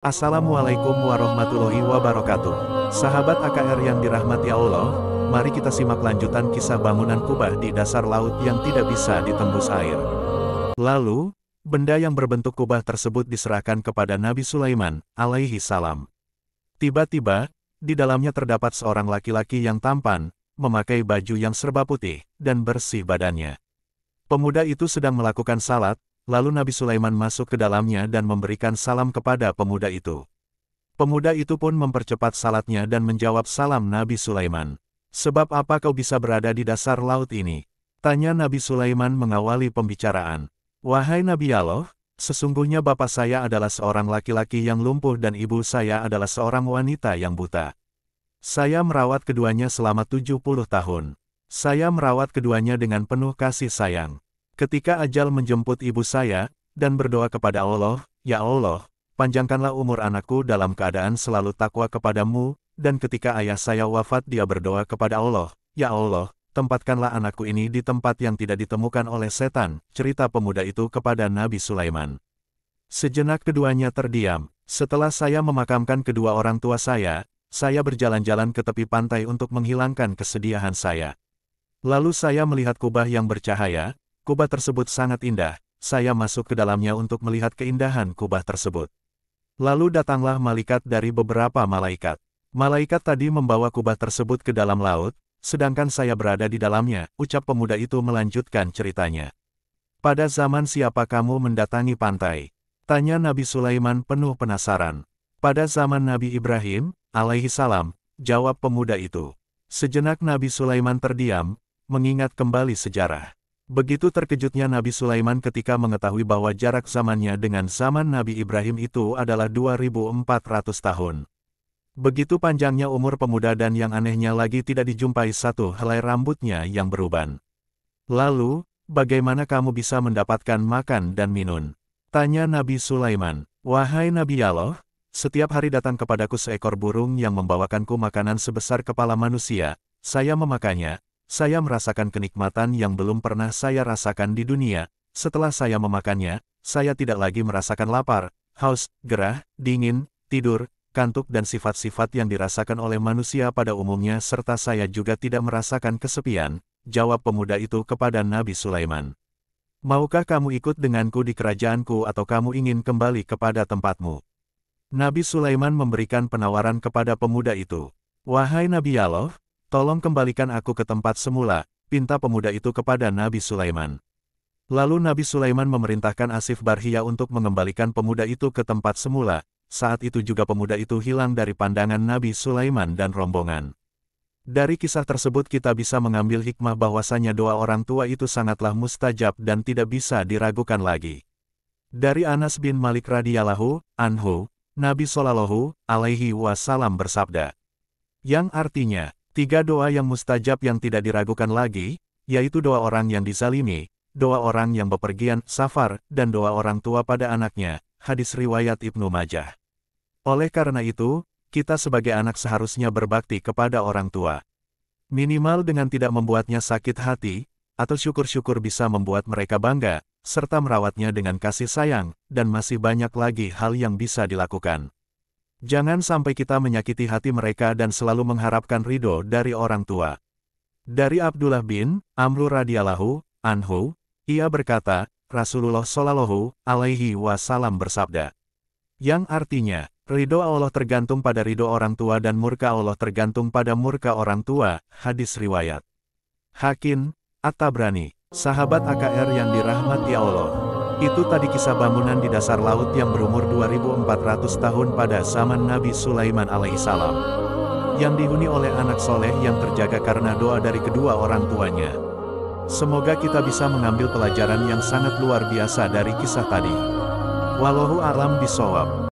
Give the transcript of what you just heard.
Assalamualaikum warahmatullahi wabarakatuh. Sahabat AKR yang dirahmati Allah, mari kita simak lanjutan kisah bangunan Kubah di dasar laut yang tidak bisa ditembus air. Lalu, benda yang berbentuk kubah tersebut diserahkan kepada Nabi Sulaiman, alaihi salam. Tiba-tiba, di dalamnya terdapat seorang laki-laki yang tampan, memakai baju yang serba putih, dan bersih badannya. Pemuda itu sedang melakukan salat. Lalu Nabi Sulaiman masuk ke dalamnya dan memberikan salam kepada pemuda itu. Pemuda itu pun mempercepat salatnya dan menjawab salam Nabi Sulaiman. "Sebab apa kau bisa berada di dasar laut ini?" tanya Nabi Sulaiman mengawali pembicaraan. "Wahai Nabi Allah, sesungguhnya bapak saya adalah seorang laki-laki yang lumpuh dan ibu saya adalah seorang wanita yang buta. Saya merawat keduanya selama 70 tahun. Saya merawat keduanya dengan penuh kasih sayang. Ketika ajal menjemput ibu saya, dan berdoa kepada Allah, 'Ya Allah, panjangkanlah umur anakku dalam keadaan selalu takwa kepadamu,' dan ketika ayah saya wafat dia berdoa kepada Allah, 'Ya Allah, tempatkanlah anakku ini di tempat yang tidak ditemukan oleh setan,' cerita pemuda itu kepada Nabi Sulaiman. Sejenak keduanya terdiam. "Setelah saya memakamkan kedua orang tua saya berjalan-jalan ke tepi pantai untuk menghilangkan kesedihan saya. Lalu saya melihat kubah yang bercahaya. Kubah tersebut sangat indah, saya masuk ke dalamnya untuk melihat keindahan kubah tersebut. Lalu datanglah malaikat dari beberapa malaikat. Malaikat tadi membawa kubah tersebut ke dalam laut, sedangkan saya berada di dalamnya," ucap pemuda itu melanjutkan ceritanya. "Pada zaman siapa kamu mendatangi pantai?" tanya Nabi Sulaiman penuh penasaran. "Pada zaman Nabi Ibrahim, alaihi salam," jawab pemuda itu. Sejenak Nabi Sulaiman terdiam, mengingat kembali sejarah. Begitu terkejutnya Nabi Sulaiman ketika mengetahui bahwa jarak zamannya dengan zaman Nabi Ibrahim itu adalah 2400 tahun. Begitu panjangnya umur pemuda dan yang anehnya lagi tidak dijumpai satu helai rambutnya yang beruban. "Lalu, bagaimana kamu bisa mendapatkan makan dan minum?" tanya Nabi Sulaiman. "Wahai Nabi Allah, setiap hari datang kepadaku seekor burung yang membawakanku makanan sebesar kepala manusia, saya memakannya. Saya merasakan kenikmatan yang belum pernah saya rasakan di dunia. Setelah saya memakannya, saya tidak lagi merasakan lapar, haus, gerah, dingin, tidur, kantuk dan sifat-sifat yang dirasakan oleh manusia pada umumnya serta saya juga tidak merasakan kesepian," jawab pemuda itu kepada Nabi Sulaiman. "Maukah kamu ikut denganku di kerajaanku atau kamu ingin kembali kepada tempatmu?" Nabi Sulaiman memberikan penawaran kepada pemuda itu. "Wahai Nabi Allah, tolong kembalikan aku ke tempat semula," pinta pemuda itu kepada Nabi Sulaiman. Lalu Nabi Sulaiman memerintahkan Asif Barhia untuk mengembalikan pemuda itu ke tempat semula. Saat itu juga pemuda itu hilang dari pandangan Nabi Sulaiman dan rombongan. Dari kisah tersebut kita bisa mengambil hikmah bahwasanya doa orang tua itu sangatlah mustajab dan tidak bisa diragukan lagi. Dari Anas bin Malik radhiyallahu anhu, Nabi Shallallahu alaihi wasallam bersabda, yang artinya, 3 doa yang mustajab yang tidak diragukan lagi, yaitu doa orang yang dizalimi, doa orang yang bepergian, safar, dan doa orang tua pada anaknya, hadis riwayat Ibnu Majah. Oleh karena itu, kita sebagai anak seharusnya berbakti kepada orang tua. Minimal dengan tidak membuatnya sakit hati, atau syukur-syukur bisa membuat mereka bangga, serta merawatnya dengan kasih sayang, dan masih banyak lagi hal yang bisa dilakukan. Jangan sampai kita menyakiti hati mereka dan selalu mengharapkan ridho dari orang tua. Dari Abdullah bin Amr radhiyallahu anhu, ia berkata, Rasulullah Shallallahu alaihi wasallam bersabda, yang artinya, ridho Allah tergantung pada ridho orang tua dan murka Allah tergantung pada murka orang tua, hadis riwayat Hakim, At-Tabrani. Sahabat AKR yang dirahmati Allah. Itu tadi kisah bangunan di dasar laut yang berumur 2400 tahun pada zaman Nabi Sulaiman alaihissalam. Yang dihuni oleh anak soleh yang terjaga karena doa dari kedua orang tuanya. Semoga kita bisa mengambil pelajaran yang sangat luar biasa dari kisah tadi. Wallahu a'lam bishawab.